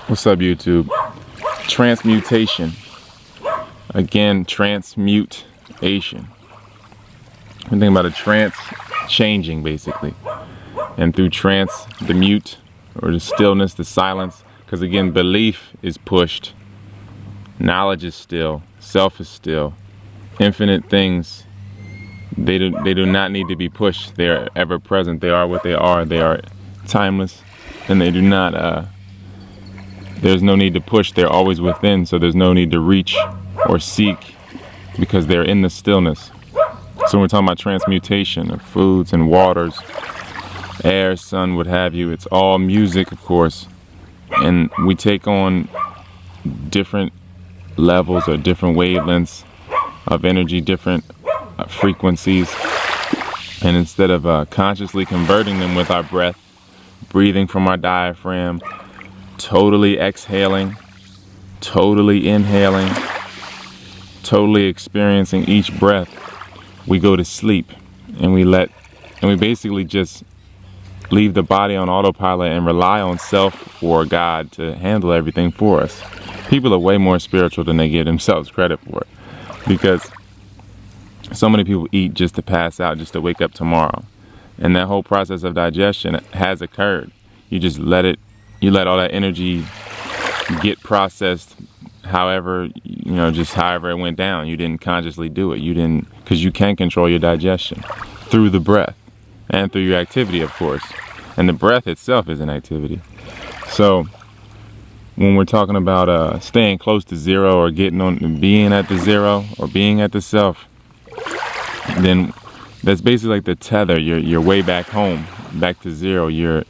What's up, YouTube? Transmutation. Again, transmute-ation. We think about a trance changing, basically. And through trance, the mute, or the stillness, the silence, because again, belief is pushed. Knowledge is still. Self is still. Infinite things, they do not need to be pushed. They are ever present. They are what they are. They are timeless. And they do not, there's no need to push. They're always within, so there's no need to reach or seek because they're in the stillness. So we're talking about transmutation of foods and waters, air, sun, what have you. It's all music, of course. And we take on different levels or different wavelengths of energy, different frequencies. And instead of consciously converting them with our breath, breathing from our diaphragm, totally exhaling, totally inhaling, totally experiencing each breath, we go to sleep and we basically just leave the body on autopilot and rely on self or God to handle everything for us. People are way more spiritual than they give themselves credit for it, because so many people eat just to pass out, just to wake up tomorrow. And that whole process of digestion has occurred. You just let all that energy get processed however, just however it went down. You didn't consciously do it. You didn't, because you can control your digestion through the breath and through your activity, of course. And the breath itself is an activity. So when we're talking about staying close to zero, or being at the zero, or being at the self, then that's basically like the tether. You're way back home, back to zero. You're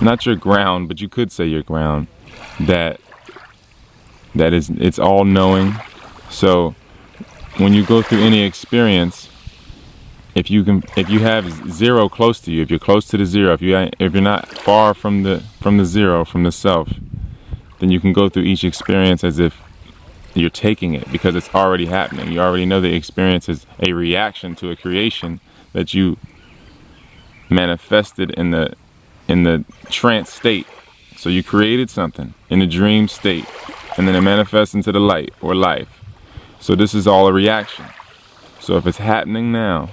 not your ground, but you could say your ground. It's all knowing. So when you go through any experience, if you have zero close to you, if you're close to the zero, if you're not far from the zero, from the self, then you can go through each experience as if you're taking it, because it's already happening. You already know the experience is a reaction to a creation that you manifested in the trance state. So you created something in the dream state, and then it manifests into the light or life. So this is all a reaction. So if it's happening now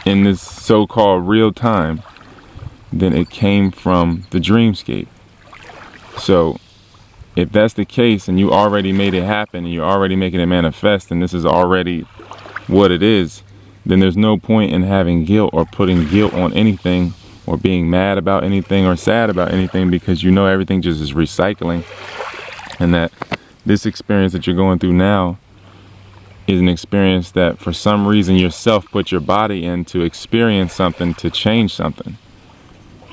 in this so-called real time, then it came from the dreamscape. So if that's the case, and you already made it happen, and you're already making it manifest, and this is already what it is, then there's no point in having guilt or putting guilt on anything, or being mad about anything or sad about anything, because you know everything just is recycling. And that this experience that you're going through now is an experience that for some reason yourself put your body in to experience something, to change something.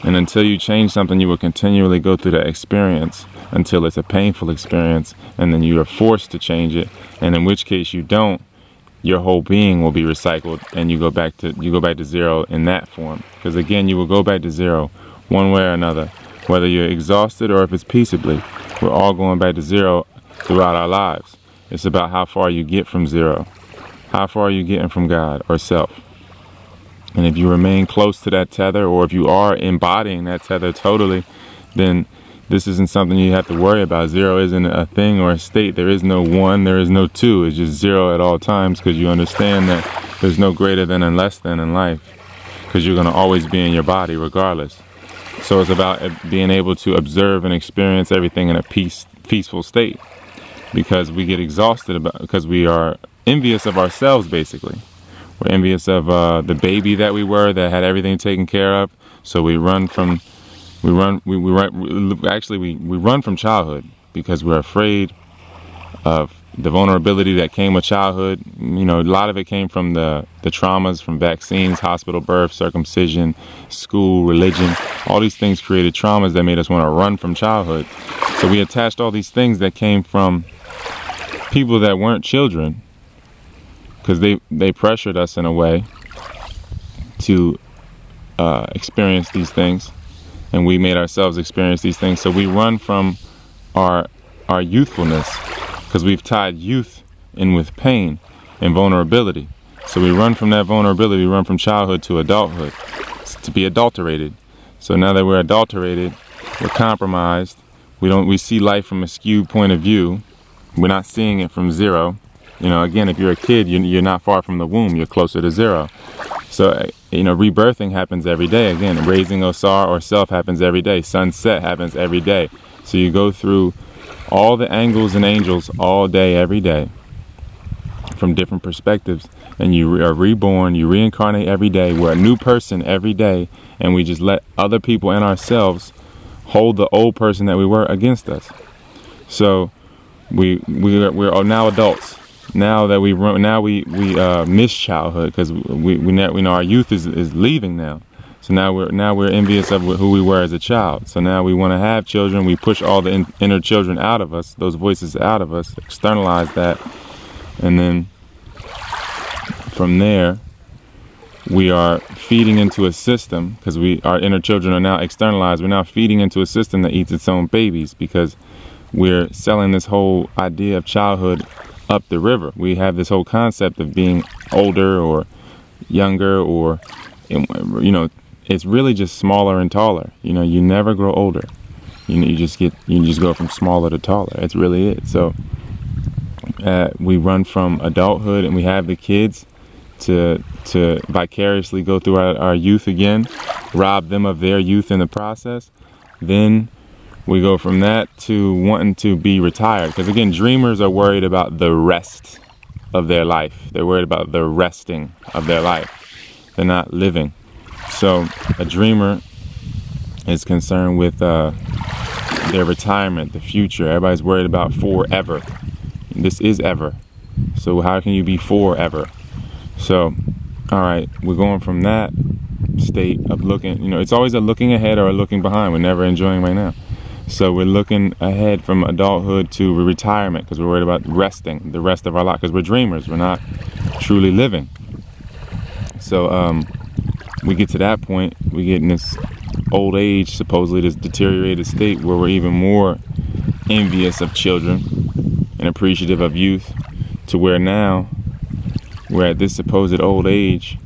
And until you change something, you will continually go through that experience until it's a painful experience, and then you are forced to change it. And in which case you don't, your whole being will be recycled, and you go back to zero in that form. Because again, you will go back to zero one way or another, whether you're exhausted or if it's peaceably. We're all going back to zero throughout our lives. It's about how far you get from zero. How far are you getting from God or self? And if you remain close to that tether, or if you are embodying that tether totally, then this isn't something you have to worry about. Zero isn't a thing or a state. There is no one, there is no two. It's just zero at all times, because you understand that there's no greater than and less than in life, because you're going to always be in your body regardless. So it's about being able to observe and experience everything in a peaceful state, because we get exhausted because we are envious of ourselves, basically. We're envious of the baby that we were, that had everything taken care of. So we run from childhood, because we're afraid of the vulnerability that came with childhood. A lot of it came from the traumas from vaccines, hospital birth, circumcision, school, religion. All these things created traumas that made us want to run from childhood. So we attached all these things that came from people that weren't children, because they pressured us in a way to experience these things, and we made ourselves experience these things. So we run from our youthfulness, because we've tied youth in with pain and vulnerability. So we run from that vulnerability, we run from childhood to adulthood, to be adulterated. So now that we're adulterated, we're compromised, We see life from a skewed point of view. We're not seeing it from zero. You know, again, if you're a kid, you're not far from the womb. You're closer to zero. So, you know, rebirthing happens every day. Again, raising Osar or self happens every day. Sunset happens every day. So you go through all the angles and angels all day, every day, from different perspectives. And you are reborn, you reincarnate every day. We're a new person every day. And we just let other people and ourselves hold the old person that we were against us. So we're now adults. Now that we miss childhood, because we know our youth is leaving now. So now we're envious of who we were as a child. So now we want to have children. We push all the inner children out of us, those voices out of us, externalize that, and then from there we are feeding into a system, because our inner children are now externalized. We're now feeding into a system that eats its own babies, because we're selling this whole idea of childhood up the river. We have this whole concept of being older or younger, or, you know, it's really just smaller and taller. You know, you never grow older. You know, you just go from smaller to taller. It's really it. So we run from adulthood, and we have the kids to vicariously go through our youth again, rob them of their youth in the process. Then we go from that to wanting to be retired. Because again, dreamers are worried about the rest of their life. They're worried about the resting of their life. They're not living. So a dreamer is concerned with their retirement, the future. Everybody's worried about forever. This is ever. So how can you be forever? So, all right, we're going from that state of looking, you know, it's always a looking ahead or a looking behind. We're never enjoying right now. So we're looking ahead from adulthood to retirement, because we're worried about resting the rest of our life, because we're dreamers. We're not truly living. So we get to that point, we get in this old age, supposedly this deteriorated state, where we're even more envious of children and appreciative of youth, to where now we're at this supposed old age,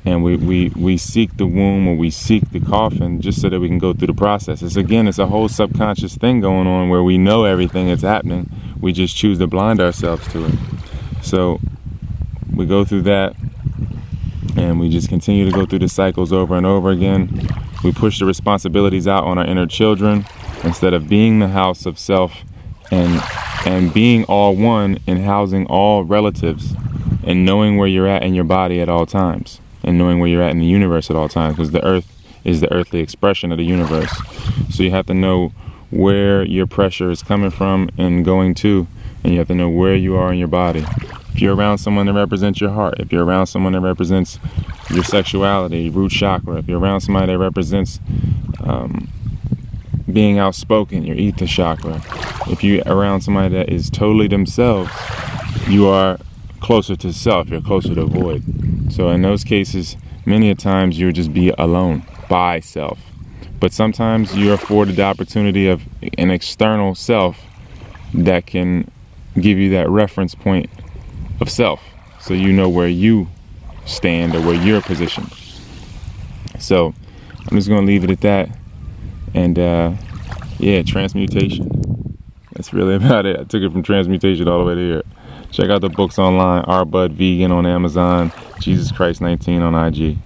and we seek the womb, or we seek the coffin, just so that we can go through the process. It's a whole subconscious thing going on, where we know everything that's happening. We just choose to blind ourselves to it. So we go through that, and we just continue to go through the cycles over and over again. We push the responsibilities out on our inner children, instead of being the house of self and being all one, and housing all relatives, and knowing where you're at in your body at all times, and knowing where you're at in the universe at all times, because the earth is the earthly expression of the universe. So you have to know where your pressure is coming from and going to, and you have to know where you are in your body. If you're around someone that represents your heart, if you're around someone that represents your sexuality, root chakra, if you're around somebody that represents being outspoken, your ether chakra, if you're around somebody that is totally themselves, you are closer to self, you're closer to void. So in those cases, many a times you'll just be alone by self. But sometimes you're afforded the opportunity of an external self that can give you that reference point of self, so you know where you stand, or where you're positioned. So I'm just going to leave it at that. And yeah, transmutation. That's really about it. I took it from transmutation all the way to here. Check out the books online. R. Bud Vegan on Amazon. Jesus Christ 19 on IG.